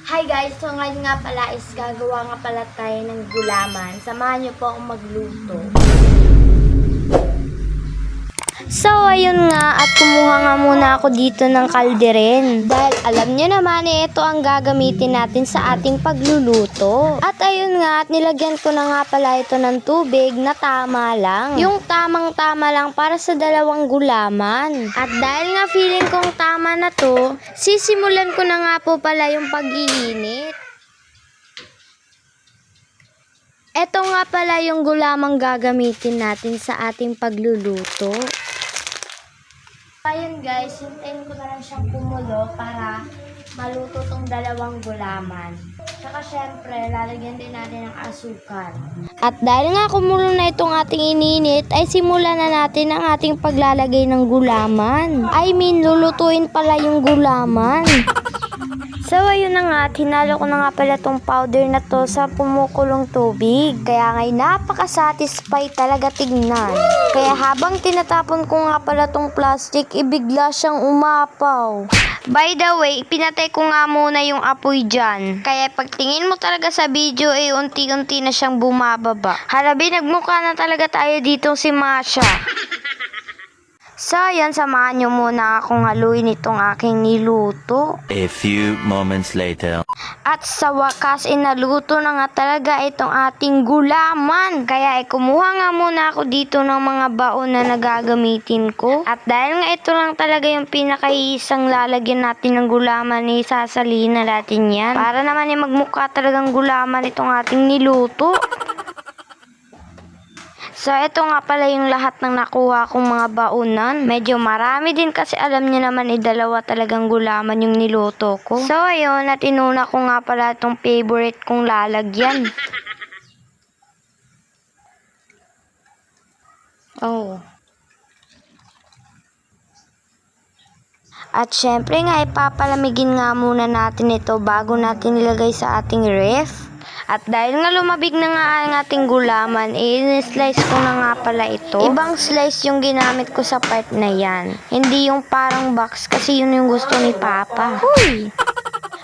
Hi guys! So ngayon nga pala is gagawa nga pala tayo ng gulaman. Samahan niyo po akong magluto. So ayun nga at kumuha nga muna ako dito ng kalderin. Dahil alam niyo naman ito ang gagamitin natin sa ating pagluluto. At ayun nga at nilagyan ko na nga pala ito ng tubig na tama lang. Yung tamang-tama lang para sa dalawang gulaman. At dahil nga feeling kong tama na to, sisimulan ko na nga po pala yung pag-iinit. Ito nga pala yung gulamang gagamitin natin sa ating pagluluto. Ayun guys, hintayin ko na lang siyang kumulo para maluto tong dalawang gulaman. Tsaka syempre, lalagyan din natin ng asukal. At dahil nga kumulo na itong ating ininit, ay simulan na natin ang ating paglalagay ng gulaman. Lulutuin pala yung gulaman. So ayun na nga, hinalo ko na nga pala tong powder na to sa kumukulong tubig. Kaya nga'y napaka-satisfy talaga tignan. Kaya habang tinatapon ko nga pala tong plastic, ibigla siyang umapaw. By the way, pinatay ko nga muna yung apoy dyan. Kaya pagtingin mo talaga sa video, unti-unti na siyang bumababa. Halabi, nagmukha na talaga tayo ditong si Masha. So, yan, samahan nyo muna akong haluin itong aking niluto. A few moments later. At sa wakas, naluto na nga talaga itong ating gulaman. Kaya kumuha nga muna ako dito ng mga baon na nagagamitin ko. At dahil nga ito lang talaga yung pinakaisang lalagyan natin ng gulaman, sasalihin na natin yan. Para naman magmukha talagang gulaman itong ating niluto. So, ito nga pala yung lahat ng nakuha kong mga baonan. Medyo marami din kasi alam niyo naman dalawa talagang gulaman yung niluto ko. So, ayun, at inuna ko nga pala itong favorite kong lalagyan. Oh. At syempre nga, ipapalamigin nga muna natin ito bago natin ilagay sa ating ref. At dahil nga lumabig na nga ang ating gulaman, in-slice ko na nga pala ito. Ibang slice yung ginamit ko sa part na yan. Hindi yung parang box kasi yun yung gusto ni Papa. Huy!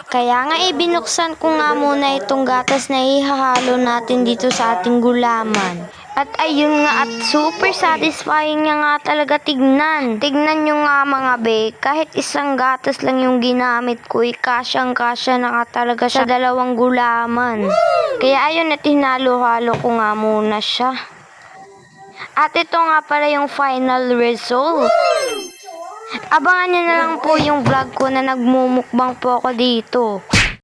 Kaya nga binuksan ko nga muna itong gatas na ihahalo natin dito sa ating gulaman. At ayun nga at super satisfying niya nga talaga tignan. Tignan nyo nga mga be, kahit isang gatas lang yung ginamit ko, kasyang-kasya na nga talaga siya dalawang gulaman. Kaya ayun at hinalo-halo ko nga muna siya. At ito nga pala yung final result. Abangan nyo na lang po yung vlog ko na nagmumukbang po ako dito.